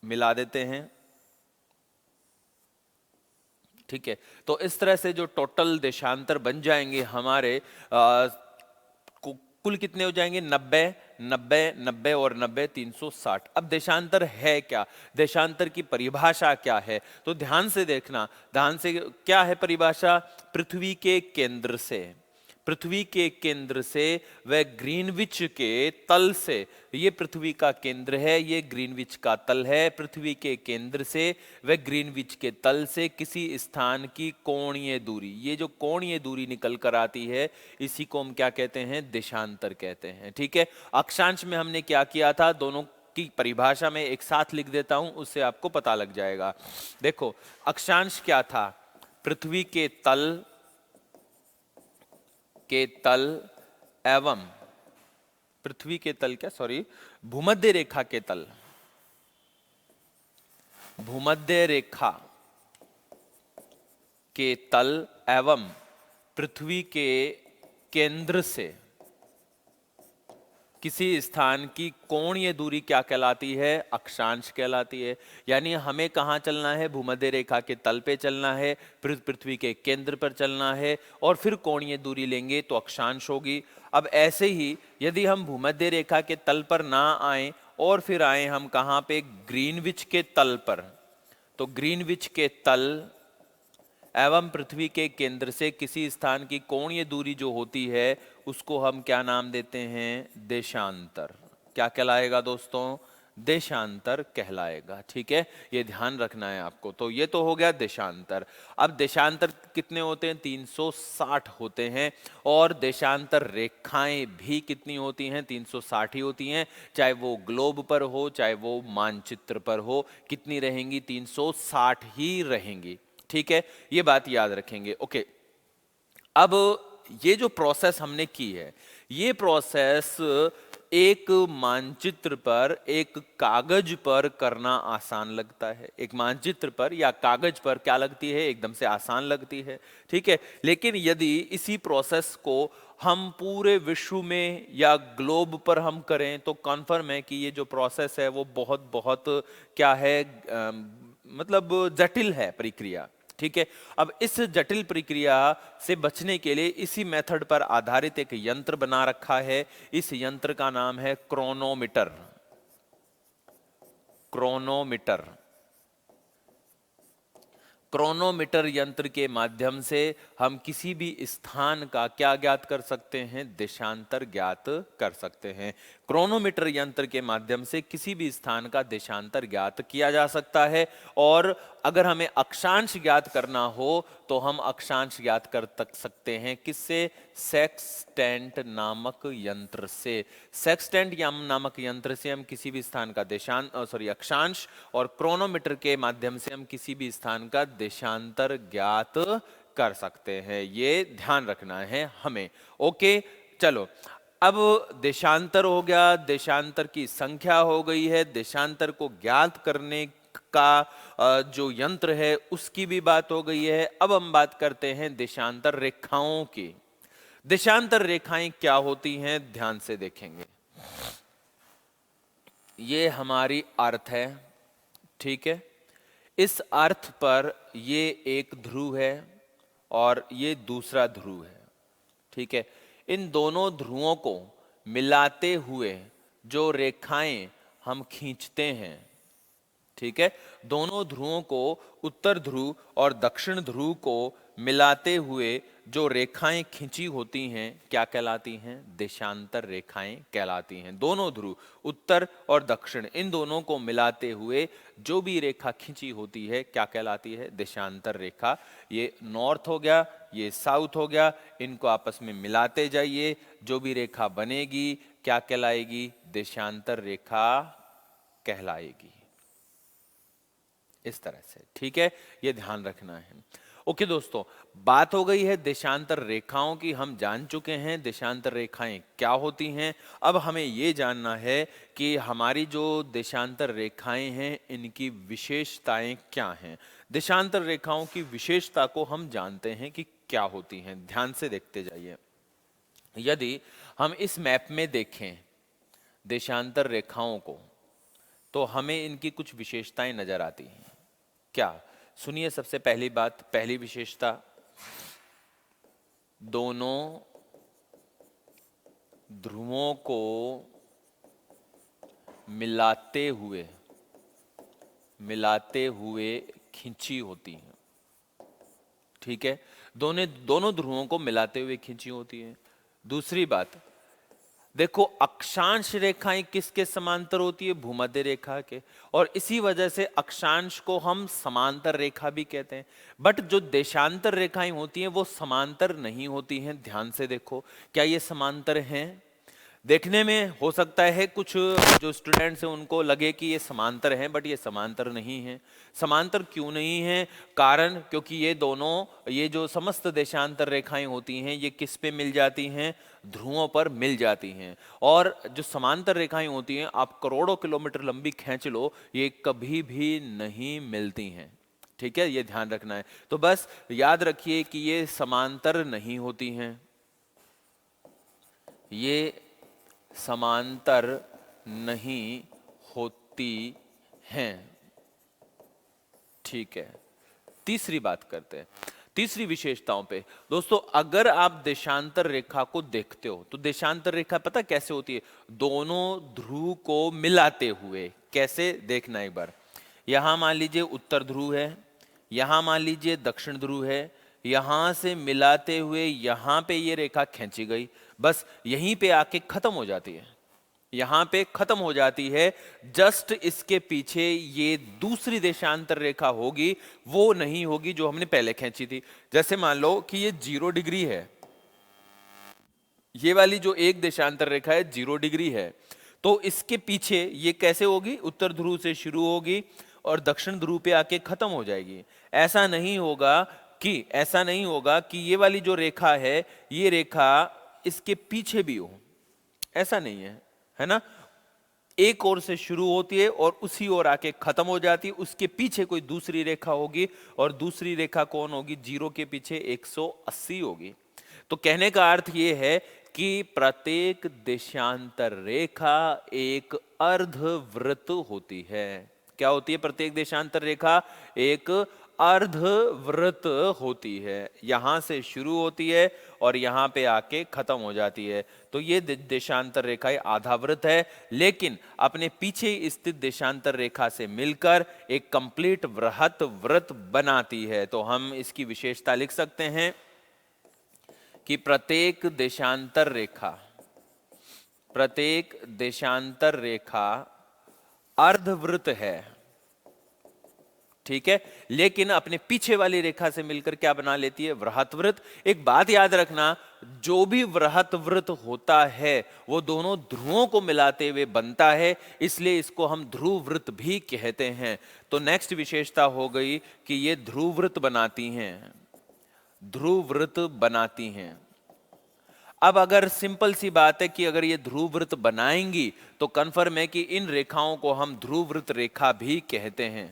मिला देते हैं। ठीक है, तो इस तरह से जो टोटल देशांतर बन जाएंगे हमारे कुल कितने हो जाएंगे? 90, 90, 90 और 90, 360। अब देशांतर है क्या, देशांतर की परिभाषा क्या है? तो ध्यान से देखना, ध्यान से। क्या है परिभाषा? पृथ्वी के केंद्र से, पृथ्वी के केंद्र से व ग्रीनविच के तल से, ये पृथ्वी का केंद्र है, ये ग्रीनविच का तल है। पृथ्वी के केंद्र से व ग्रीनविच के तल से किसी स्थान की कोणीय दूरी, ये जो कोणीय दूरी निकल कर आती है, इसी को हम क्या कहते हैं? देशांतर कहते हैं। ठीक है, अक्षांश में हमने क्या किया था? दोनों की परिभाषा में एक साथ लिख देता हूं, उससे आपको पता लग जाएगा। देखो, अक्षांश क्या था? पृथ्वी के तल एवं पृथ्वी के तल, क्या सॉरी, भूमध्य रेखा के तल, भूमध्य रेखा के तल एवं पृथ्वी के केंद्र से किसी स्थान की कोणीय दूरी क्या कहलाती है? अक्षांश कहलाती है। यानी हमें कहाँ चलना है? भूमध्य रेखा के तल पे चलना है, पृथ्वी के केंद्र पर चलना है, और फिर कोणीय दूरी लेंगे तो अक्षांश होगी। अब ऐसे ही यदि हम भूमध्य रेखा के तल पर ना आए और फिर आए हम कहाँ पे? ग्रीनविच के तल पर, तो ग्रीनविच के तल एवं पृथ्वी के केंद्र से किसी स्थान की कोणीय दूरी जो होती है, उसको हम क्या नाम देते हैं? देशांतर। क्या कहलाएगा दोस्तों? देशांतर कहलाएगा। ठीक है, ये ध्यान रखना है आपको। तो ये तो हो गया देशांतर। अब देशांतर कितने होते हैं? 360 होते हैं। और देशांतर रेखाएं भी कितनी होती हैं? 360 ही होती हैं, चाहे वो ग्लोब पर हो चाहे वो मानचित्र पर हो। कितनी रहेंगी? 360 ही रहेंगी। ठीक है, ये बात याद रखेंगे। ओके, अब ये जो प्रोसेस हमने की है, ये प्रोसेस एक मानचित्र पर, एक कागज पर करना आसान लगता है। एक मानचित्र पर या कागज पर क्या लगती है? एकदम से आसान लगती है। ठीक है, लेकिन यदि इसी प्रोसेस को हम पूरे विश्व में या ग्लोब पर हम करें तो कन्फर्म है कि ये जो प्रोसेस है वो बहुत बहुत क्या है, मतलब जटिल है प्रक्रिया। ठीक है, अब इस जटिल प्रक्रिया से बचने के लिए इसी मेथड पर आधारित एक यंत्र बना रखा है। इस यंत्र का नाम है क्रोनोमीटर। क्रोनोमीटर, क्रोनोमीटर यंत्र के माध्यम से हम किसी भी स्थान का क्या ज्ञात कर सकते हैं? देशांतर ज्ञात कर सकते हैं। क्रोनोमीटर यंत्र के माध्यम से किसी भी स्थान का देशांतर ज्ञात किया जा सकता है। और अगर हमें अक्षांश ज्ञात करना हो तो हम अक्षांश ज्ञात कर सकते हैं किससे? सेक्सटेंट नामक यंत्र से। सेक्सटेंट नामक यंत्र से हम किसी भी स्थान का अक्षांश, और क्रोनोमीटर के माध्यम से हम किसी भी स्थान का देशांतर ज्ञात कर सकते हैं। ये ध्यान रखना है हमें। ओके, चलो, अब देशांतर हो गया, देशांतर की संख्या हो गई है, देशांतर को ज्ञात करने का जो यंत्र है उसकी भी बात हो गई है। अब हम बात करते हैं देशांतर रेखाओं की। देशांतर रेखाएं क्या होती हैं? ध्यान से देखेंगे। ये हमारी अर्थ है। ठीक है, इस अर्थ पर ये एक ध्रुव है और ये दूसरा ध्रुव है। ठीक है, इन दोनों ध्रुवों को मिलाते हुए जो रेखाएं हम खींचते हैं, ठीक है, दोनों ध्रुवों को, उत्तर ध्रुव और दक्षिण ध्रुव को मिलाते हुए जो रेखाएं खींची होती हैं क्या कहलाती हैं? देशांतर रेखाएं कहलाती हैं। दोनों ध्रुव, उत्तर और दक्षिण, इन दोनों को मिलाते हुए जो भी रेखा खींची होती है क्या कहलाती है? देशांतर रेखा। ये नॉर्थ हो गया, ये साउथ हो गया, इनको आपस में मिलाते जाइए, जो भी रेखा बनेगी क्या कहलाएगी? देशांतर रेखा कहलाएगी। इस तरह से। ठीक है, ये ध्यान रखना है। ओके दोस्तों, बात हो गई है देशांतर रेखाओं की, हम जान चुके हैं देशांतर रेखाएं क्या होती हैं। अब हमें ये जानना है कि हमारी जो देशांतर रेखाएं हैं इनकी विशेषताएं क्या हैं। देशांतर रेखाओं की विशेषता को हम जानते हैं कि क्या होती हैं। ध्यान से देखते जाइए। यदि हम इस मैप में देखें देशांतर रेखाओं को, तो हमें इनकी कुछ विशेषताएं नजर आती हैं। क्या? सुनिए, सबसे पहली बात, पहली विशेषता, दोनों ध्रुवों को मिलाते हुए खींची होती है। ठीक है, दोनों ध्रुवों को मिलाते हुए खींची होती है। दूसरी बात, देखो अक्षांश रेखाएं किसके समांतर होती है? भूमध्य रेखा के, और इसी वजह से अक्षांश को हम समांतर रेखा भी कहते हैं। बट जो देशांतर रेखाएं होती हैं वो समांतर नहीं होती हैं। ध्यान से देखो, क्या ये समांतर हैं? देखने में हो सकता है कुछ जो स्टूडेंट्स हैं उनको लगे कि ये समांतर हैं, बट ये समांतर नहीं है। समांतर क्यों नहीं है? कारण, क्योंकि ये दोनों, ये जो समस्त देशांतर रेखाएं होती हैं ये किस पे मिल जाती हैं? ध्रुवों पर मिल जाती हैं। और जो समांतर रेखाएं होती हैं, आप करोड़ों किलोमीटर लंबी खींच लो, ये कभी भी नहीं मिलती हैं। ठीक है, ये ध्यान रखना है। तो बस याद रखिए कि ये समांतर नहीं होती हैं, ये समांतर नहीं होती हैं। ठीक है, तीसरी बात करते हैं, तीसरी विशेषताओं पे। दोस्तों, अगर आप देशांतर रेखा को देखते हो तो देशांतर रेखा पता कैसे होती है? दोनों ध्रुव को मिलाते हुए। कैसे? देखना एक बार। यहां मान लीजिए उत्तर ध्रुव है, यहां मान लीजिए दक्षिण ध्रुव है, यहां से मिलाते हुए यहां पे ये रेखा खींची गई, बस यहीं पे आके खत्म हो जाती है, यहां पे खत्म हो जाती है। जस्ट इसके पीछे ये दूसरी देशांतर रेखा होगी, वो नहीं होगी जो हमने पहले खींची थी। जैसे मान लो कि ये 0 डिग्री है, ये वाली जो एक देशांतर रेखा है 0 डिग्री है, तो इसके पीछे ये कैसे होगी? उत्तर ध्रुव से शुरू होगी और दक्षिण ध्रुव पे आके खत्म हो जाएगी। ऐसा नहीं होगा कि ये वाली जो रेखा है, ये रेखा इसके पीछे भी हो, ऐसा नहीं है, है ना? एक ओर से शुरू होती है और उसी ओर आके खत्म हो जाती है, उसके पीछे कोई दूसरी रेखा होगी, और दूसरी रेखा कौन होगी? 0 के पीछे 180 होगी। तो कहने का अर्थ ये है कि प्रत्येक देशांतर रेखा एक अर्धवृत्त होती है। क्या होती है? प्रत्येक देशांतर रेखा एक अर्धवृत्त होती है, यहां से शुरू होती है और यहां पे आके खत्म हो जाती है। तो ये देशांतर रेखा आधा वृत्त है, लेकिन अपने पीछे स्थित देशांतर रेखा से मिलकर एक कंप्लीट वृहत वृत्त बनाती है। तो हम इसकी विशेषता लिख सकते हैं कि प्रत्येक देशांतर रेखा अर्धवृत्त है। ठीक है, लेकिन अपने पीछे वाली रेखा से मिलकर क्या बना लेती है? वृहत वृत्त। एक बात याद रखना, जो भी वृहत वृत्त होता है वो दोनों ध्रुवों को मिलाते हुए बनता है, इसलिए इसको हम ध्रुव वृत्त भी कहते हैं। तो नेक्स्ट विशेषता हो गई कि ये ध्रुव वृत्त बनाती हैं। अब अगर सिंपल सी बात है कि अगर ये ध्रुव वृत्त बनाएंगी तो कंफर्म है कि इन रेखाओं को हम ध्रुव वृत्त रेखा भी कहते हैं।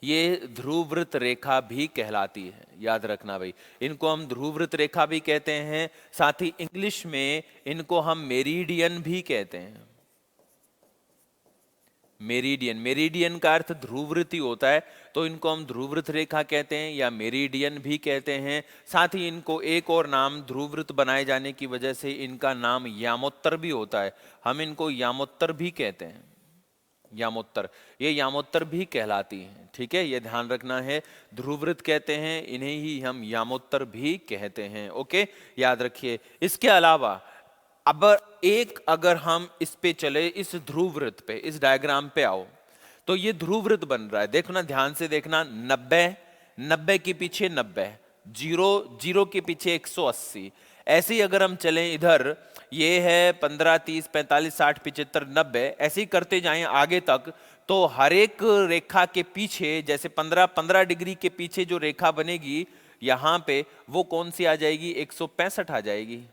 ये ध्रुववृत्त रेखा भी कहलाती है, याद रखना भाई, इनको हम ध्रुववृत्त रेखा भी कहते हैं। साथ ही इंग्लिश में इनको हम मेरिडियन भी कहते हैं। मेरिडियन का अर्थ ध्रुववृत्त ही होता है, तो इनको हम ध्रुववृत्त रेखा कहते हैं या मेरिडियन भी कहते हैं। साथ ही इनको एक और नाम, ध्रुववृत्त बनाए जाने की वजह से इनका नाम यामोत्तर भी होता है, हम इनको यामोत्तर भी कहते हैं। यामोत्तर, ये यामोत्तर भी कहलाती हैं। ठीक है, ये ध्यान रखना है, ध्रुववृत्त कहते हैं इन्हें ही हम यामोत्तर भी कहते हैं। ओके, याद रखिए। इसके अलावा अब अगर हम इस पे चले, इस ध्रुववृत्त पे, इस डायग्राम पे आओ, तो ये ध्रुववृत्त बन रहा है। देखो ना, ध्यान से देखना, 90 के पीछे 90, 0 के पीछे 180। ऐसे ही अगर हम चलें इधर, ये है 15, 30, 45, 60, 75, 90, ऐसे ही करते जाएं आगे तक, तो हर एक रेखा के पीछे, जैसे 15 डिग्री के पीछे जो रेखा बनेगी यहां पे, वो कौन सी आ जाएगी? 165 आ जाएगी,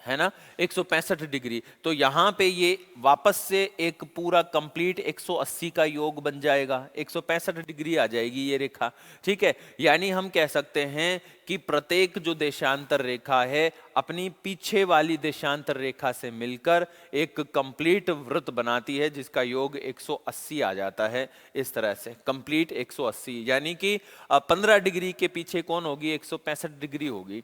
है ना, 165 डिग्री। तो यहाँ पे ये वापस से एक पूरा कंप्लीट 180 का योग बन जाएगा, 165 डिग्री आ जाएगी ये रेखा। ठीक है, यानी हम कह सकते हैं कि प्रत्येक जो देशांतर रेखा है अपनी पीछे वाली देशांतर रेखा से मिलकर एक कंप्लीट वृत्त बनाती है जिसका योग 180 आ जाता है। इस तरह से कंप्लीट 180, यानी कि 15 डिग्री के पीछे कौन होगी, 165 डिग्री होगी।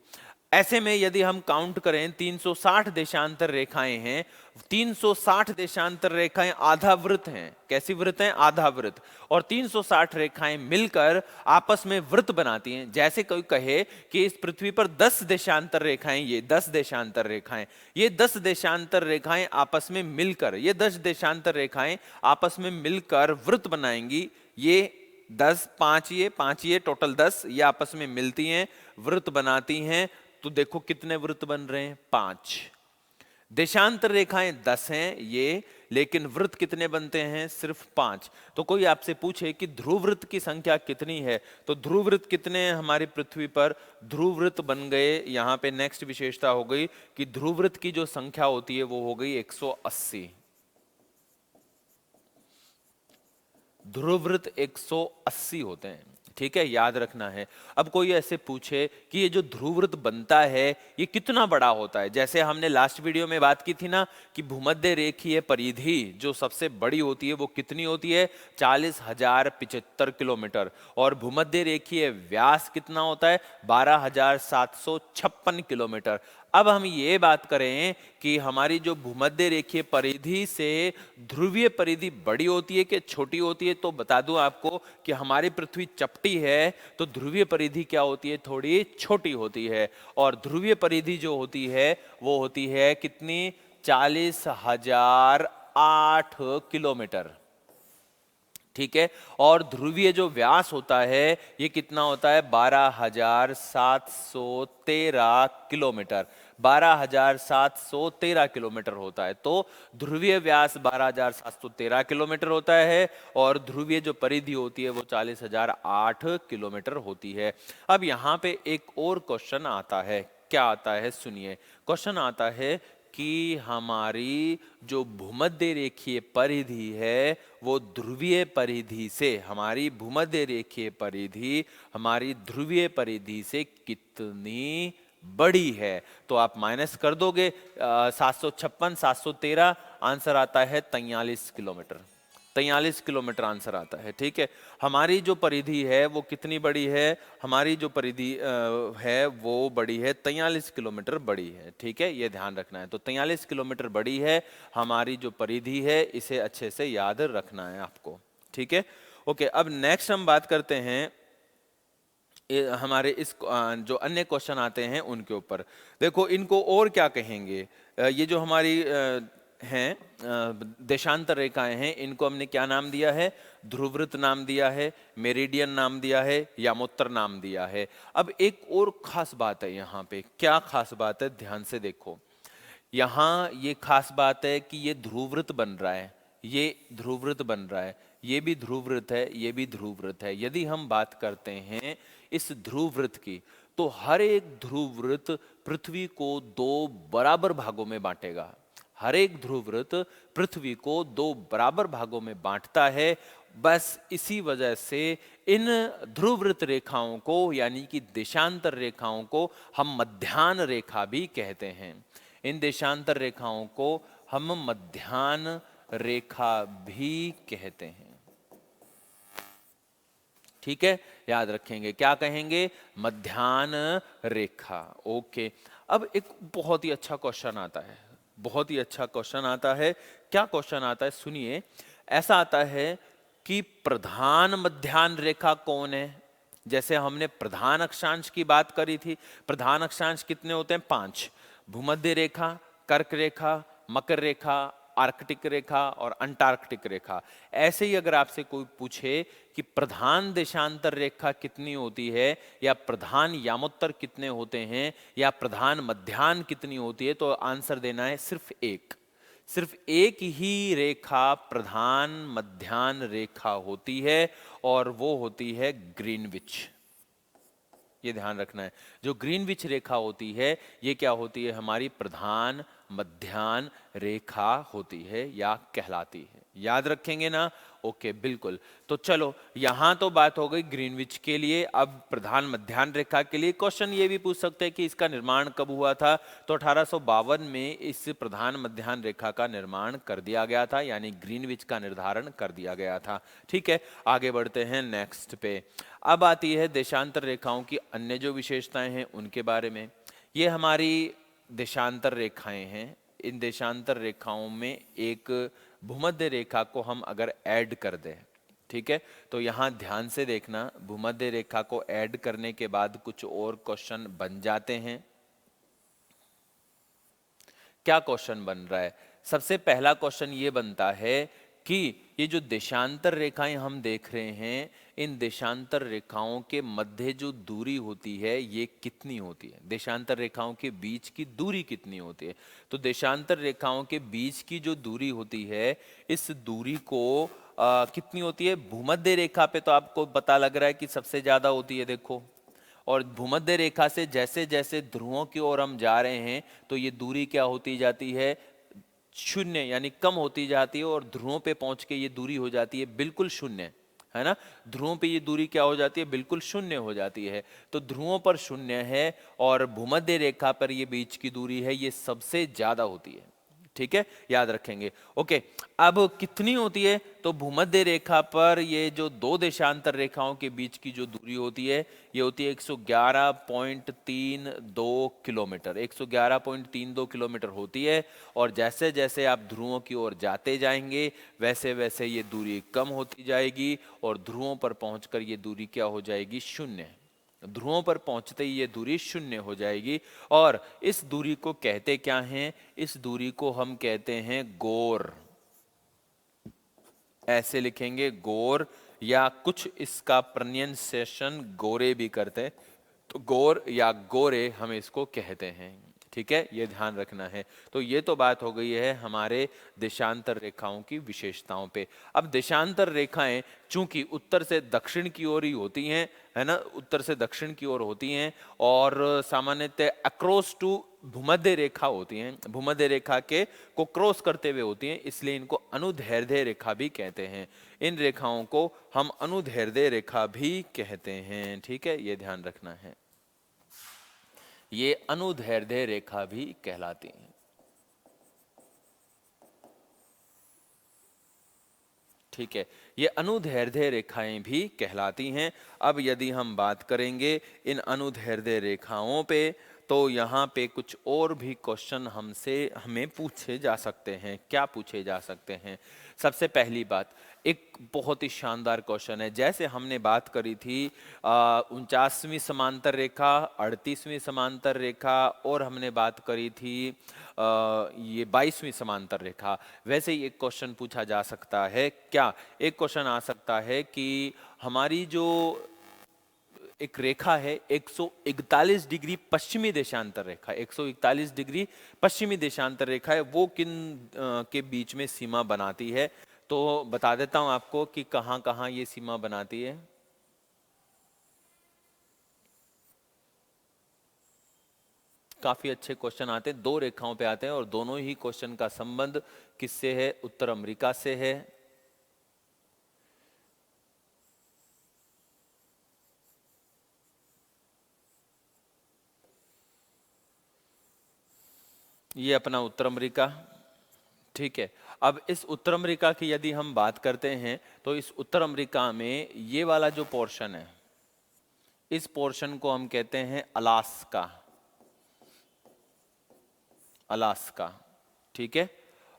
ऐसे में यदि हम काउंट करें 360 देशांतर रेखाएं हैं, 360 देशांतर रेखाएं आधा वृत्त हैं। कैसी वृत्त हैं, आधा वृत्त। और 360 रेखाएं मिलकर आपस में वृत्त बनाती हैं। जैसे कोई कहे कि इस पृथ्वी पर 10 देशांतर रेखाएं, ये 10 देशांतर रेखाएं, ये 10 देशांतर रेखाएं आपस में मिलकर, ये 10 देशांतर रेखाएं आपस में मिलकर वृत्त बनाएंगी। ये 10, 5 ये टोटल 10 ये आपस में मिलती हैं, वृत्त बनाती हैं। तो देखो कितने वृत्त बन रहे हैं, 5। देशांतर रेखाएं 10 हैं ये, लेकिन वृत्त कितने बनते हैं, सिर्फ 5। तो कोई आपसे पूछे कि ध्रुव वृत्त की संख्या कितनी है, तो ध्रुव वृत्त कितने हैं हमारी पृथ्वी पर, ध्रुव वृत्त बन गए। यहां पे नेक्स्ट विशेषता हो गई कि ध्रुव वृत्त की जो संख्या होती है वो हो गई 180। ध्रुव वृत्त 180 होते हैं। ठीक है, याद रखना है। अब कोई ऐसे पूछे कि ये जो ध्रुव वृत्त बनता है ये कितना बड़ा होता है, जैसे हमने लास्ट वीडियो में बात की थी ना कि भूमध्य रेखीय परिधि जो सबसे बड़ी होती है वो कितनी होती है, 40,075 किलोमीटर। और भूमध्य रेखीय व्यास कितना होता है, 12,756 किलोमीटर। अब हम ये बात करें कि हमारी जो भूमध्य रेखीय परिधि से ध्रुवीय परिधि बड़ी होती है कि छोटी होती है, तो बता दूं आपको कि हमारी पृथ्वी चपटी है तो ध्रुवीय परिधि क्या होती है, थोड़ी छोटी होती है। और ध्रुवीय परिधि जो होती है वो होती है कितनी, 40,008 किलोमीटर। ठीक है, और ध्रुवीय जो व्यास होता है ये कितना होता है, 12,713 किलोमीटर। 12,713 किलोमीटर होता है। तो ध्रुवीय व्यास 12,713 किलोमीटर होता है और ध्रुवीय जो परिधि होती है वो 40,008 किलोमीटर होती है। अब यहाँ पे एक और क्वेश्चन आता है, क्या आता है सुनिए। क्वेश्चन आता है कि हमारी जो भूमध्य रेखीय परिधि है वो ध्रुवीय परिधि से, हमारी भूमध्य रेखीय परिधि हमारी ध्रुवीय परिधि से कितनी बड़ी है। तो आप माइनस कर दोगे, 756 713, आंसर आता है 43 किलोमीटर। 43 किलोमीटर आंसर आता है। ठीक है, हमारी जो परिधि है वो कितनी बड़ी है, हमारी जो परिधि है वो बड़ी है, 43 किलोमीटर बड़ी है। ठीक है, ये ध्यान रखना है। तो 43 किलोमीटर बड़ी है हमारी जो परिधि है, इसे अच्छे से याद रखना है आपको। ठीक है, ओके। अब नेक्स्ट हम बात करते हैं हमारे इस जो अन्य क्वेश्चन आते हैं उनके ऊपर। देखो इनको और क्या कहेंगे, ये जो हमारी हैं देशांतर रेखाएं हैं, इनको हमने क्या नाम दिया है, ध्रुववृत्त नाम दिया है, मेरिडियन नाम दिया है, यामोत्तर नाम दिया है। अब एक और खास बात है यहाँ पे, क्या खास बात है, ध्यान से देखो। यहाँ ये खास बात है कि ये ध्रुववृत्त बन रहा है, ये ध्रुववृत्त बन रहा है, ये भी ध्रुववृत्त है, ये भी ध्रुववृत्त है। यदि हम बात करते हैं इस ध्रुववृत्त की, तो हर एक ध्रुववृत्त पृथ्वी को 2 बराबर भागों में बांटेगा। हर एक ध्रुववृत्त पृथ्वी को 2 बराबर भागों में बांटता है। बस इसी वजह से इन ध्रुववृत्त रेखाओं को यानी कि देशांतर रेखाओं को हम मध्याह्न रेखा भी कहते हैं। इन देशांतर रेखाओं को हम मध्याह्न रेखा भी कहते हैं। ठीक है, याद रखेंगे, क्या कहेंगे, मध्याह्न रेखा। ओके। अब एक बहुत ही अच्छा क्वेश्चन आता है, बहुत ही अच्छा क्वेश्चन आता है। क्या क्वेश्चन आता है सुनिए। ऐसा आता है कि प्रधान मध्याह्न रेखा कौन है। जैसे हमने प्रधान अक्षांश की बात करी थी, प्रधान अक्षांश कितने होते हैं, 5। भूमध्य रेखा, कर्क रेखा, मकर रेखा, आर्कटिक रेखा और अंटार्कटिक रेखा। ऐसे ही अगर आपसे कोई पूछे कि प्रधान देशांतर रेखा कितनी होती है, या प्रधान यामोत्तर कितने होते हैं, या प्रधान मध्याह्न कितनी होती है, तो आंसर देना है सिर्फ एक। सिर्फ एक ही रेखा प्रधान मध्याह्न रेखा होती है और वो होती है ग्रीनविच। ये ध्यान रखना है। जो ग्रीनविच रेखा होती है ये क्या होती है, हमारी प्रधान मध्याह्न रेखा होती है या कहलाती है। याद रखेंगे ना? ओके, बिल्कुल। तो चलो, यहां तो बात हो गई ग्रीनविच के लिए। अब प्रधान मध्याह्न रेखा के लिए क्वेश्चन ये भी पूछ सकते हैं कि इसका निर्माण कब हुआ था। तो 1852 में इस प्रधान मध्याह्न रेखा का निर्माण कर दिया गया था, यानी ग्रीनविच का निर्धारण कर दिया गया था। ठीक है, आगे बढ़ते हैं नेक्स्ट पे। अब आती है देशांतर रेखाओं की अन्य जो विशेषताएं हैं उनके बारे में। ये हमारी देशांतर रेखाएं हैं। इन देशांतर रेखाओं में एक भूमध्य रेखा को हम अगर ऐड कर दें, ठीक है, तो यहां ध्यान से देखना, भूमध्य रेखा को ऐड करने के बाद कुछ और क्वेश्चन बन जाते हैं। क्या क्वेश्चन बन रहा है? सबसे पहला क्वेश्चन ये बनता है कि ये जो देशांतर रेखाएं हम देख रहे हैं, इन देशांतर रेखाओं के मध्य जो दूरी होती है ये कितनी होती है? देशांतर रेखाओं के बीच की दूरी कितनी होती है? तो देशांतर रेखाओं के बीच की जो दूरी होती है, इस दूरी को कितनी होती है? भूमध्य रेखा पे तो आपको पता लग रहा है कि सबसे ज्यादा होती है, देखो। और भूमध्य रेखा से जैसे जैसे ध्रुवों की ओर हम जा रहे हैं तो ये दूरी क्या होती जाती है? शून्य, यानी कम होती जाती है। और ध्रुवों पे पहुंच के ये दूरी हो जाती है बिल्कुल शून्य, है ना? ध्रुवों पे ये दूरी क्या हो जाती है? बिल्कुल शून्य हो जाती है। तो ध्रुवों पर शून्य है और भूमध्य रेखा पर ये बीच की दूरी है, ये सबसे ज्यादा होती है। ठीक है, याद रखेंगे। ओके, अब कितनी होती है? तो भूमध्य रेखा पर ये जो दो देशांतर रेखाओं के बीच की जो दूरी होती है ये होती है 111.32 किलोमीटर। 111.32 किलोमीटर होती है। और जैसे जैसे आप ध्रुवों की ओर जाते जाएंगे वैसे वैसे ये दूरी कम होती जाएगी और ध्रुवों पर पहुंचकर ये दूरी क्या हो जाएगी? शून्य। ध्रुवों पर पहुंचते ही ये दूरी शून्य हो जाएगी। और इस दूरी को कहते क्या हैं? इस दूरी को हम कहते हैं गोर। ऐसे लिखेंगे, गोर, या कुछ इसका प्रोनाउंसिएशन गोरे भी करते हैं। तो गोर या गोरे हम इसको कहते हैं। ठीक है, ये ध्यान रखना है। तो ये तो बात हो गई है हमारे देशांतर रेखाओं की विशेषताओं पे। अब देशांतर रेखाएं चूंकि उत्तर से दक्षिण की ओर ही होती हैं, है ना, उत्तर से दक्षिण की ओर होती हैं और सामान्यतः अक्रॉस टू भूमध्य रेखा होती हैं, भूमध्य रेखा के को क्रॉस करते हुए होती हैं, इसलिए इनको अनुदैर्ध्य रेखा भी कहते हैं। इन रेखाओं को हम अनुदैर्ध्य रेखा भी कहते हैं। ठीक है, ये ध्यान रखना है। ये अनुदैर्ध्य रेखा भी कहलाती हैं। ठीक है, ये अनुदैर्ध्य रेखाएं भी कहलाती हैं। अब यदि हम बात करेंगे इन अनुदैर्ध्य रेखाओं पे, तो यहाँ पे कुछ और भी क्वेश्चन हमें पूछे जा सकते हैं। क्या पूछे जा सकते हैं? सबसे पहली बात, एक बहुत ही शानदार क्वेश्चन है। जैसे हमने बात करी थी 49वीं समांतर रेखा, 38वीं समांतर रेखा, और हमने बात करी थी ये 22वीं समांतर रेखा, वैसे ही एक क्वेश्चन पूछा जा सकता है। क्या एक क्वेश्चन आ सकता है कि हमारी जो एक रेखा है 141 डिग्री पश्चिमी देशांतर रेखा, 141 डिग्री पश्चिमी देशांतर रेखा है, वो किन के बीच में सीमा बनाती है? तो बता देता हूं आपको कि कहां कहां ये सीमा बनाती है। काफी अच्छे क्वेश्चन आते हैं, दो रेखाओं पे आते हैं और दोनों ही क्वेश्चन का संबंध किससे है? उत्तर अमेरिका से है। ये अपना उत्तर अमेरिका। ठीक है, अब इस उत्तर अमेरिका की यदि हम बात करते हैं तो इस उत्तर अमेरिका में ये वाला जो पोर्शन है, इस पोर्शन को हम कहते हैं अलास्का। अलास्का, ठीक है।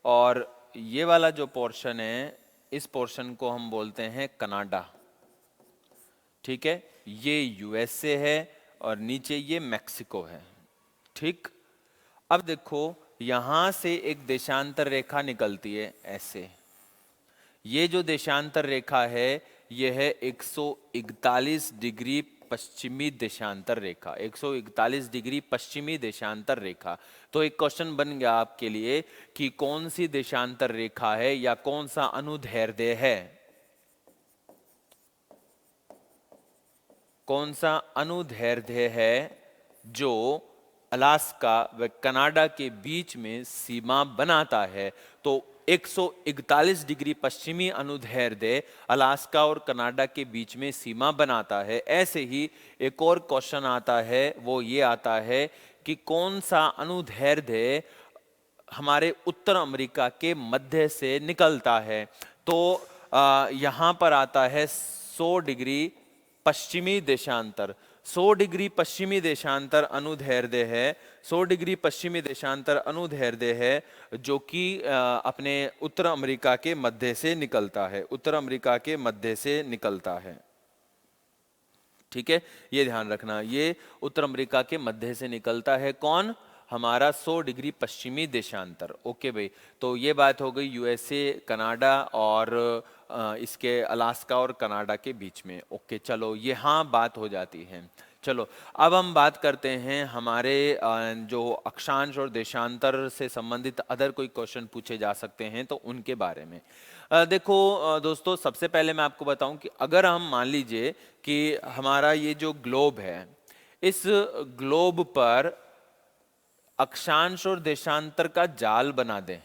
और ये वाला जो पोर्शन है, इस पोर्शन को हम बोलते हैं कनाडा। ठीक है, ये यूएसए है और नीचे ये मैक्सिको है। ठीक, अब देखो यहां से एक देशांतर रेखा निकलती है ऐसे। ये जो देशांतर रेखा है यह है 141 डिग्री पश्चिमी देशांतर रेखा, 141 डिग्री पश्चिमी देशांतर रेखा। तो एक क्वेश्चन बन गया आपके लिए कि कौन सी देशांतर रेखा है या कौन सा अनुदैर्ध्य है? कौन सा अनुदैर्ध्य है जो अलास्का व कनाडा के बीच में सीमा बनाता है? तो 141 डिग्री पश्चिमी अनुदैर्ध्य अलास्का और कनाडा के बीच में सीमा बनाता है। ऐसे ही एक और क्वेश्चन आता है, वो ये आता है कि कौन सा अनुदैर्ध्य हमारे उत्तर अमेरिका के मध्य से निकलता है? तो यहाँ पर आता है 100 डिग्री पश्चिमी देशांतर। 100 डिग्री पश्चिमी देशांतर अनुदैर्ध्य है, 100 डिग्री पश्चिमी देशांतर अनुदैर्ध्य है जो कि अपने उत्तर अमेरिका के मध्य से निकलता है, उत्तर अमेरिका के मध्य से निकलता है। ठीक है, ये ध्यान रखना, ये उत्तर अमेरिका के मध्य से निकलता है। कौन? हमारा 100 डिग्री पश्चिमी देशांतर। ओके भाई, तो ये बात हो गई यूएसए, कनाडा और इसके अलास्का और कनाडा के बीच में। ओके, चलो यहाँ बात हो जाती है। चलो अब हम बात करते हैं हमारे जो अक्षांश और देशांतर से संबंधित अदर कोई क्वेश्चन पूछे जा सकते हैं तो उनके बारे में। देखो दोस्तों, सबसे पहले मैं आपको बताऊं कि अगर हम मान लीजिए कि हमारा ये जो ग्लोब है, इस ग्लोब पर अक्षांश और देशांतर का जाल बना दें,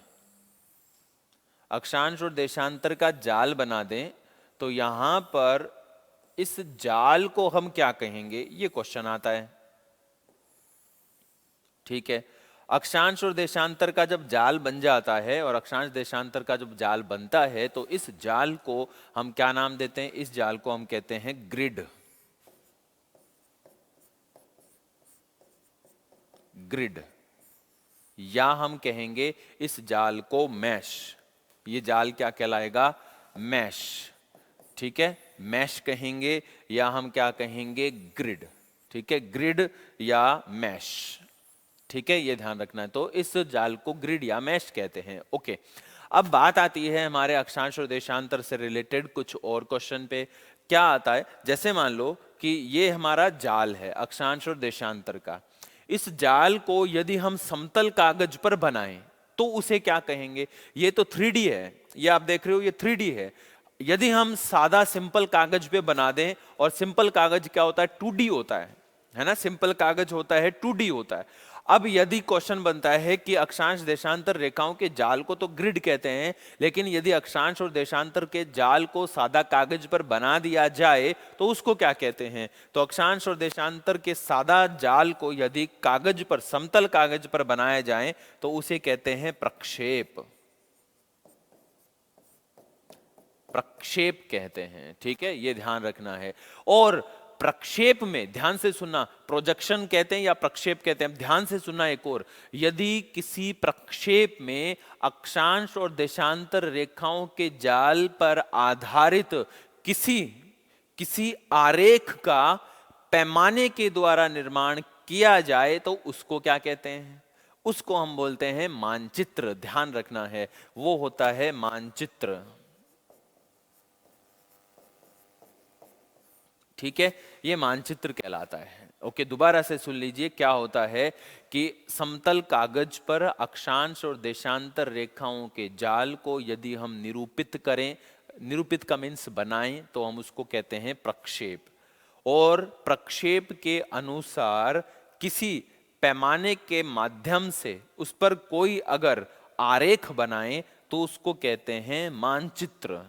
अक्षांश और देशांतर का जाल बना दें, तो यहां पर इस जाल को हम क्या कहेंगे, ये क्वेश्चन आता है। ठीक है, अक्षांश और देशांतर का जब जाल बन जाता है और अक्षांश देशांतर का जब जाल बनता है तो इस जाल को हम क्या नाम देते हैं? इस जाल को हम कहते हैं ग्रिड। ग्रिड, या हम कहेंगे इस जाल को मैश। ये जाल क्या कहलाएगा? मैश। ठीक है, मैश कहेंगे या हम क्या कहेंगे? ग्रिड। ठीक है, ग्रिड या मैश। ठीक है, ये ध्यान रखना है। तो इस जाल को ग्रिड या मैश कहते हैं। ओके, अब बात आती है हमारे अक्षांश और देशांतर से रिलेटेड कुछ और क्वेश्चन पे। क्या आता है, जैसे मान लो कि ये हमारा जाल है अक्षांश और देशांतर का। इस जाल को यदि हम समतल कागज पर बनाएं तो उसे क्या कहेंगे? ये तो 3D है, ये आप देख रहे हो, ये 3D है। यदि हम सादा सिंपल कागज पे बना दें, और सिंपल कागज क्या होता है? 2D होता है ना, सिंपल कागज होता है 2D होता है। अब यदि क्वेश्चन बनता है कि अक्षांश देशांतर रेखाओं के जाल को तो ग्रिड कहते हैं, लेकिन यदि अक्षांश और देशांतर के जाल को सादा कागज पर बना दिया जाए तो उसको क्या कहते हैं? तो अक्षांश और देशांतर के सादा जाल को यदि कागज पर, समतल कागज पर बनाया जाए तो उसे कहते हैं प्रक्षेप। प्रक्षेप कहते हैं। ठीक है, ये ध्यान रखना है। और प्रक्षेप में ध्यान से सुनना, प्रोजेक्शन कहते हैं या प्रक्षेप कहते हैं, ध्यान से सुनना एक और। यदि किसी प्रक्षेप में अक्षांश और देशांतर रेखाओं के जाल पर आधारित किसी आरेख का पैमाने के द्वारा निर्माण किया जाए तो उसको क्या कहते हैं? उसको हम बोलते हैं मानचित्र। ध्यान रखना है, वो होता है मानचित्र। ठीक है, ये मानचित्र कहलाता है। ओके, दोबारा से सुन लीजिए, क्या होता है कि समतल कागज पर अक्षांश और देशांतर रेखाओं के जाल को यदि हम निरूपित करें, निरूपित का मीन्स बनाएं, तो हम उसको कहते हैं प्रक्षेप। और प्रक्षेप के अनुसार किसी पैमाने के माध्यम से उस पर कोई अगर आरेख बनाएं तो उसको कहते हैं मानचित्र।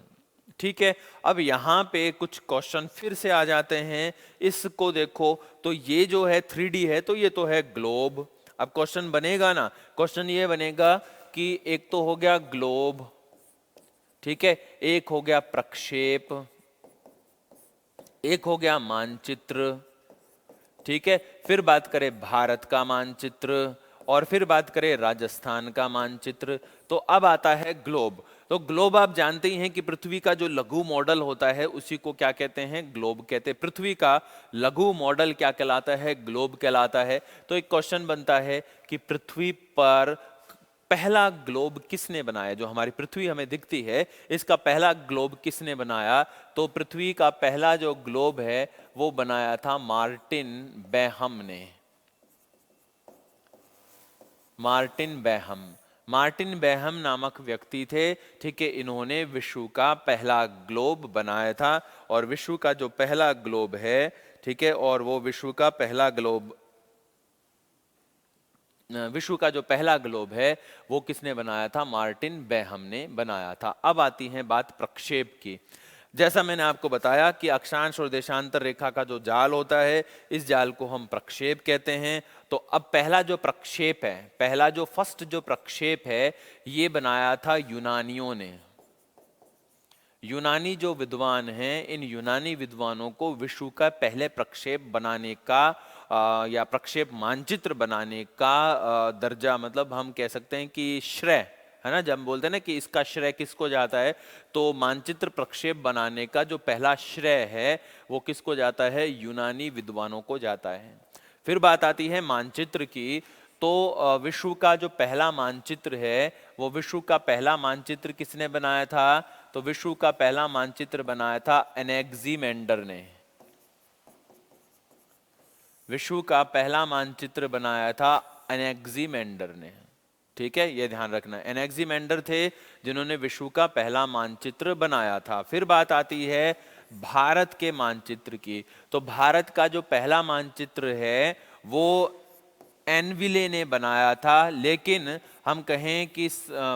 ठीक है, अब यहाँ पे कुछ क्वेश्चन फिर से आ जाते हैं। इसको देखो, तो ये जो है 3D है, तो ये तो है ग्लोब। अब क्वेश्चन बनेगा ना, क्वेश्चन ये बनेगा कि एक तो हो गया ग्लोब, ठीक है, एक हो गया प्रक्षेप, एक हो गया मानचित्र। ठीक है, फिर बात करें भारत का मानचित्र, और फिर बात करें राजस्थान का मानचित्र। तो अब आता है ग्लोब। तो ग्लोब आप जानते ही हैं कि पृथ्वी का जो लघु मॉडल होता है उसी को क्या कहते हैं? ग्लोब कहते हैं। पृथ्वी का लघु मॉडल क्या कहलाता है? ग्लोब कहलाता है। तो एक क्वेश्चन बनता है कि पृथ्वी पर पहला ग्लोब किसने बनाया? जो हमारी पृथ्वी हमें दिखती है, इसका पहला ग्लोब किसने बनाया? तो पृथ्वी का पहला जो ग्लोब है वो बनाया था मार्टिन बेहम ने। Martin Behaim. मार्टिन बेहम नामक व्यक्ति थे, ठीक है। इन्होंने विश्व का पहला ग्लोब बनाया था, और विश्व का जो पहला ग्लोब है, ठीक है, और वो विश्व का पहला ग्लोब विश्व का जो पहला ग्लोब है वो किसने बनाया था? मार्टिन बेहम ने बनाया था। अब आती है बात प्रक्षेप की। जैसा मैंने आपको बताया कि अक्षांश और देशांतर रेखा का जो जाल होता है, इस जाल को हम प्रक्षेप कहते हैं। तो अब पहला जो प्रक्षेप है, पहला जो फर्स्ट जो प्रक्षेप है, ये बनाया था यूनानियों ने। यूनानी जो विद्वान हैं, इन यूनानी विद्वानों को विश्व का पहले प्रक्षेप बनाने का या प्रक्षेप मानचित्र बनाने का दर्जा, मतलब हम कह सकते हैं कि श्रेय, है ना। जब हम बोलते हैं ना कि इसका श्रेय किसको जाता है, तो मानचित्र प्रक्षेप बनाने का जो पहला श्रेय है वो किसको जाता है? यूनानी विद्वानों को जाता है। फिर बात आती है मानचित्र की। तो विश्व का जो पहला मानचित्र है, वो विश्व का पहला मानचित्र किसने बनाया था? तो विश्व का पहला मानचित्र बनाया था एनेक्सिमेंडर ने। विश्व का पहला मानचित्र बनाया था एनेक्सिमेंडर ने, ठीक है, ये ध्यान रखना। एनेक्सिमेंडर थे जिन्होंने विश्व का पहला मानचित्र बनाया था। फिर बात आती है भारत के मानचित्र की। तो भारत का जो पहला मानचित्र है वो एनविले ने बनाया था, लेकिन हम कहें कि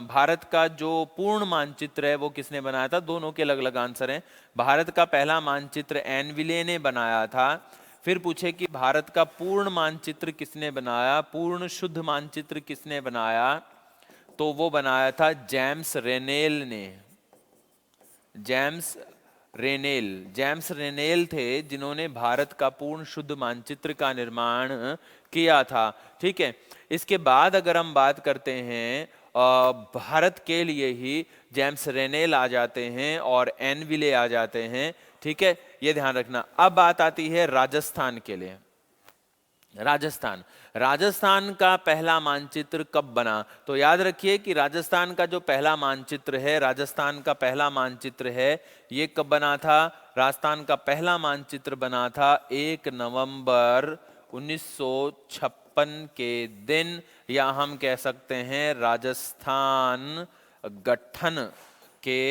भारत का जो पूर्ण मानचित्र है वो किसने बनाया था? दोनों के अलग अलग आंसर हैं। भारत का पहला मानचित्र एनविले ने बनाया था। फिर पूछे कि भारत का पूर्ण मानचित्र किसने बनाया, पूर्ण शुद्ध मानचित्र किसने बनाया? तो वो बनाया था जेम्स रेनेल ने। जेम्स रेनेल थे जिन्होंने भारत का पूर्ण शुद्ध मानचित्र का निर्माण किया था, ठीक है। इसके बाद अगर हम बात करते हैं भारत के लिए ही जेम्स रेनेल आ जाते हैं और एनविले आ जाते हैं, ठीक है, ये ध्यान रखना। अब बात आती है राजस्थान के लिए। राजस्थान का पहला मानचित्र कब बना? तो याद रखिए कि राजस्थान का जो पहला मानचित्र है, राजस्थान का पहला मानचित्र है, ये कब बना था? राजस्थान का पहला मानचित्र बना था 1 नवंबर 1956 के दिन, या हम कह सकते हैं राजस्थान गठन के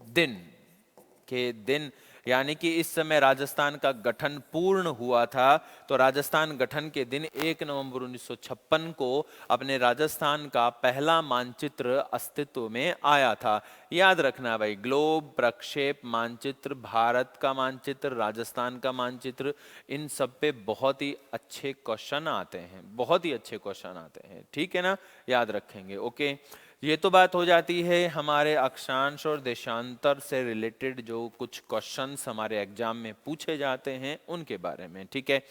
दिन, यानी कि इस समय राजस्थान का गठन पूर्ण हुआ था। तो राजस्थान गठन के दिन 1 नवंबर 1956 को अपने राजस्थान का पहला मानचित्र अस्तित्व में आया था। याद रखना भाई, ग्लोब, प्रक्षेप मानचित्र, भारत का मानचित्र, राजस्थान का मानचित्र, इन सब पे बहुत ही अच्छे क्वेश्चन आते हैं, बहुत ही अच्छे क्वेश्चन आते हैं, ठीक है ना, याद रखेंगे। ओके, ये तो बात हो जाती है हमारे अक्षांश और देशांतर से रिलेटेड जो कुछ क्वेश्चंस हमारे एग्जाम में पूछे जाते हैं उनके बारे में, ठीक है।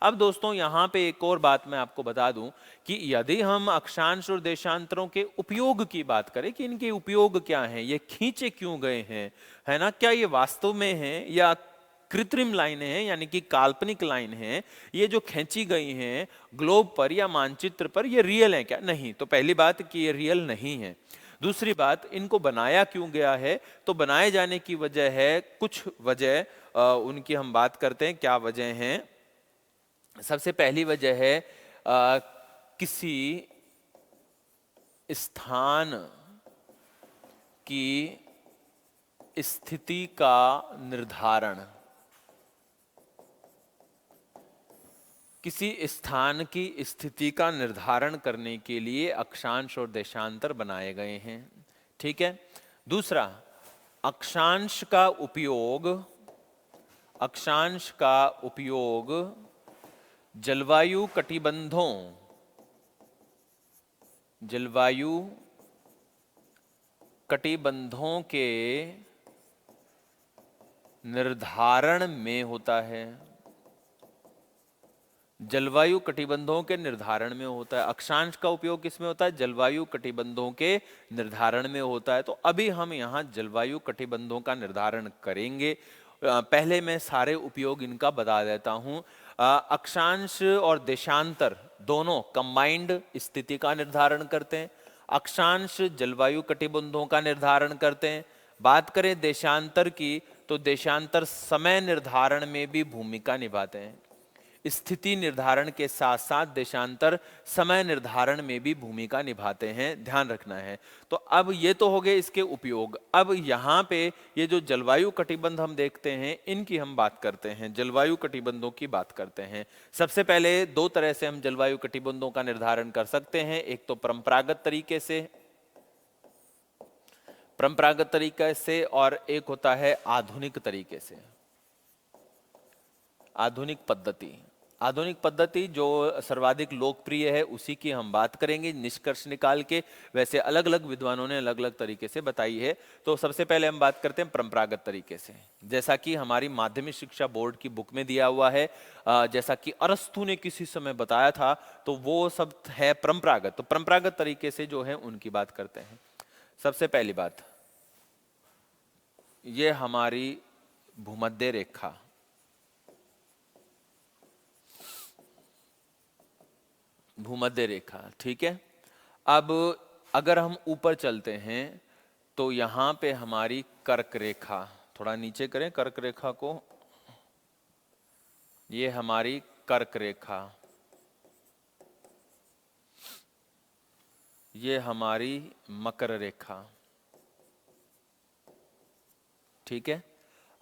अब दोस्तों यहाँ पे एक और बात मैं आपको बता दूं कि यदि हम अक्षांश और देशांतरों के उपयोग की बात करें कि इनके उपयोग क्या हैं, ये खींचे क्यों गए हैं, है ना, क्या ये वास्तव में हैं या कृत्रिम लाइनें हैं, यानी कि काल्पनिक लाइन है, ये जो खींची गई हैं ग्लोब पर या मानचित्र पर, ये रियल है क्या? नहीं। तो पहली बात कि ये रियल नहीं है। दूसरी बात, इनको बनाया क्यों गया है? तो बनाए जाने की वजह है, कुछ वजह उनकी हम बात करते हैं, क्या वजह हैं। सबसे पहली वजह है किसी स्थान की स्थिति का निर्धारण। किसी स्थान की स्थिति का निर्धारण करने के लिए अक्षांश और देशांतर बनाए गए हैं, ठीक है। दूसरा, अक्षांश का उपयोग जलवायु कटिबंधों के निर्धारण में होता है। जलवायु कटिबंधों के निर्धारण में होता है। अक्षांश का उपयोग किसमें होता है? जलवायु कटिबंधों के निर्धारण में होता है। तो अभी हम यहाँ जलवायु कटिबंधों का निर्धारण करेंगे। पहले मैं सारे उपयोग इनका बता देता हूँ। अक्षांश और देशांतर दोनों कंबाइंड स्थिति का निर्धारण करते हैं। अक्षांश जलवायु कटिबंधों का निर्धारण करते हैं। बात करें देशांतर की, तो देशांतर समय निर्धारण में भी भूमिका निभाते हैं। स्थिति निर्धारण के साथ साथ देशांतर समय निर्धारण में भी भूमिका निभाते हैं, ध्यान रखना है। तो अब ये तो हो गए इसके उपयोग। अब यहाँ पे ये जो जलवायु कटिबंध हम देखते हैं, इनकी हम बात करते हैं, जलवायु कटिबंधों की बात करते हैं। सबसे पहले दो तरह से हम जलवायु कटिबंधों का निर्धारण कर सकते हैं, एक तो परंपरागत तरीके से, और एक होता है आधुनिक तरीके से, आधुनिक पद्धति। आधुनिक पद्धति जो सर्वाधिक लोकप्रिय है उसी की हम बात करेंगे निष्कर्ष निकाल के। वैसे अलग अलग विद्वानों ने अलग अलग तरीके से बताई है। तो सबसे पहले हम बात करते हैं परंपरागत तरीके से, जैसा कि हमारी माध्यमिक शिक्षा बोर्ड की बुक में दिया हुआ है, जैसा कि अरस्तु ने किसी समय बताया था, तो वो सब है परंपरागत। तो परंपरागत तरीके से जो है उनकी बात करते हैं। सबसे पहली बात, ये हमारी भूमध्य रेखा, भूमध्य रेखा, ठीक है। अब अगर हम ऊपर चलते हैं तो यहां पे हमारी कर्क रेखा, थोड़ा नीचे करें कर्क रेखा को, ये हमारी कर्क रेखा, ये हमारी मकर रेखा, ठीक है।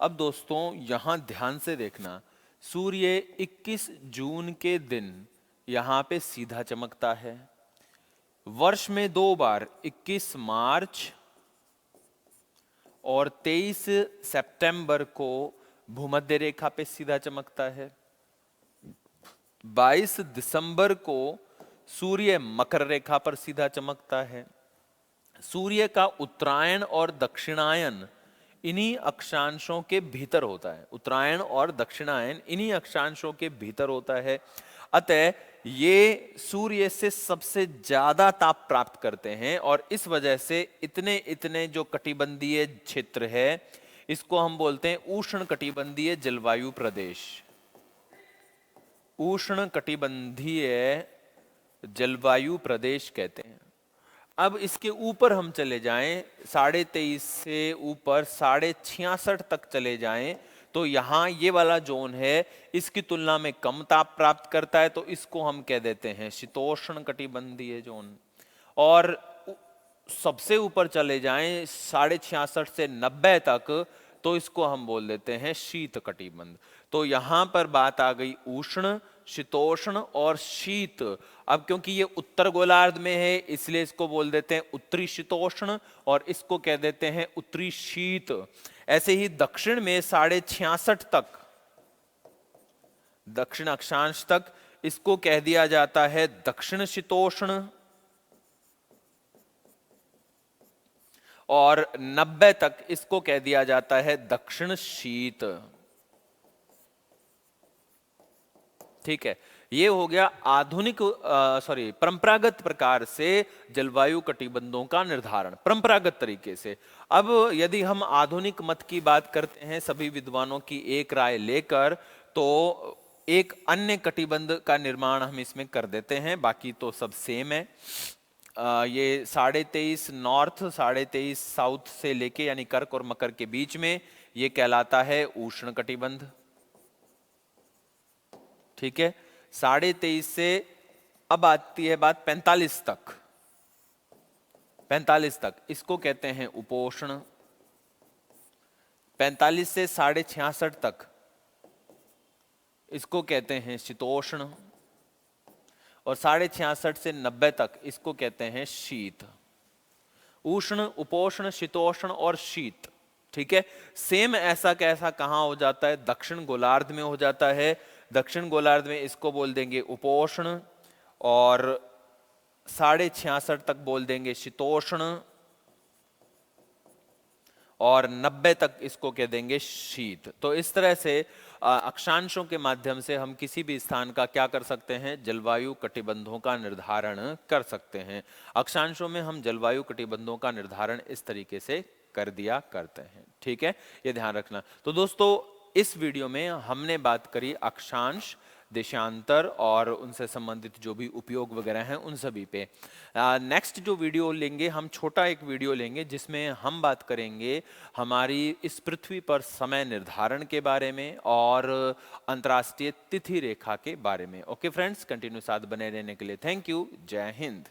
अब दोस्तों यहां ध्यान से देखना, सूर्य 21 जून के दिन यहां पे सीधा चमकता है। वर्ष में दो बार, 21 मार्च और 23 सितंबर को भूमध्य रेखा पे सीधा चमकता है। 22 दिसंबर को सूर्य मकर रेखा पर सीधा चमकता है। सूर्य का उत्तरायण और दक्षिणायन इन्हीं अक्षांशों के भीतर होता है, उत्तरायण और दक्षिणायन इन्हीं अक्षांशों के भीतर होता है। अतः ये सूर्य से सबसे ज्यादा ताप प्राप्त करते हैं और इस वजह से इतने इतने जो कटिबंधीय क्षेत्र है, इसको हम बोलते हैं उष्ण कटिबंधीय जलवायु प्रदेश, उष्ण कटिबंधीय जलवायु प्रदेश कहते हैं। अब इसके ऊपर हम चले जाएं, 23.5 से ऊपर 66.5 तक चले जाएं, तो यहाँ ये वाला जोन है इसकी तुलना में कम ताप प्राप्त करता है, तो इसको हम कह देते हैं शीतोष्ण कटिबंधीय जोन। और सबसे ऊपर चले जाएं 66.5 से 90 तक, तो इसको हम बोल देते हैं शीत कटिबंध। तो यहां पर बात आ गई उष्ण, शीतोष्ण और शीत। अब क्योंकि ये उत्तर गोलार्ध में है इसलिए इसको बोल देते हैं उत्तरी शीतोष्ण और इसको कह देते हैं उत्तरी शीत। ऐसे ही दक्षिण में 66.5 तक, दक्षिण अक्षांश तक, इसको कह दिया जाता है दक्षिण शीतोष्ण और 90 तक इसको कह दिया जाता है दक्षिण शीत। ठीक है, ये हो गया आधुनिक परंपरागत प्रकार से जलवायु कटिबंधों का निर्धारण, परंपरागत तरीके से। अब यदि हम आधुनिक मत की बात करते हैं सभी विद्वानों की एक राय लेकर, तो एक अन्य कटिबंध का निर्माण हम इसमें कर देते हैं, बाकी तो सब सेम है। ये 23.5 नॉर्थ 23.5 साउथ से लेके यानी कर्क और मकर के बीच में ये कहलाता है उष्ण कटिबंध। ठीक है, 23.5 से अब आती है बात 45 तक, 45 तक इसको कहते हैं उपोष्ण। 45 से 66.5 तक इसको कहते हैं शीतोष्ण और 66.5 से 90 तक इसको कहते हैं शीत। उष्ण, उपोष्ण, शीतोष्ण और शीत। ठीक है, सेम ऐसा कैसा कहां हो जाता है, दक्षिण गोलार्ध में हो जाता है। दक्षिण गोलार्ध में इसको बोल देंगे उपोष्ण और 66.5 तक बोल देंगे शीतोष्ण और 90 तक इसको कह देंगे शीत। तो इस तरह से अक्षांशों के माध्यम से हम किसी भी स्थान का क्या कर सकते हैं, जलवायु कटिबंधों का निर्धारण कर सकते हैं। अक्षांशों में हम जलवायु कटिबंधों का निर्धारण इस तरीके से कर दिया करते हैं। ठीक है, ये ध्यान रखना। तो दोस्तों इस वीडियो में हमने बात करी अक्षांश, देशांतर और उनसे संबंधित जो भी उपयोग वगैरह हैं उन सभी पे। नेक्स्ट जो वीडियो लेंगे हम, छोटा एक वीडियो लेंगे जिसमें हम बात करेंगे हमारी इस पृथ्वी पर समय निर्धारण के बारे में और अंतर्राष्ट्रीय तिथि रेखा के बारे में। ओके फ्रेंड्स, कंटिन्यू साथ बने रहने के लिए थैंक यू। जय हिंद।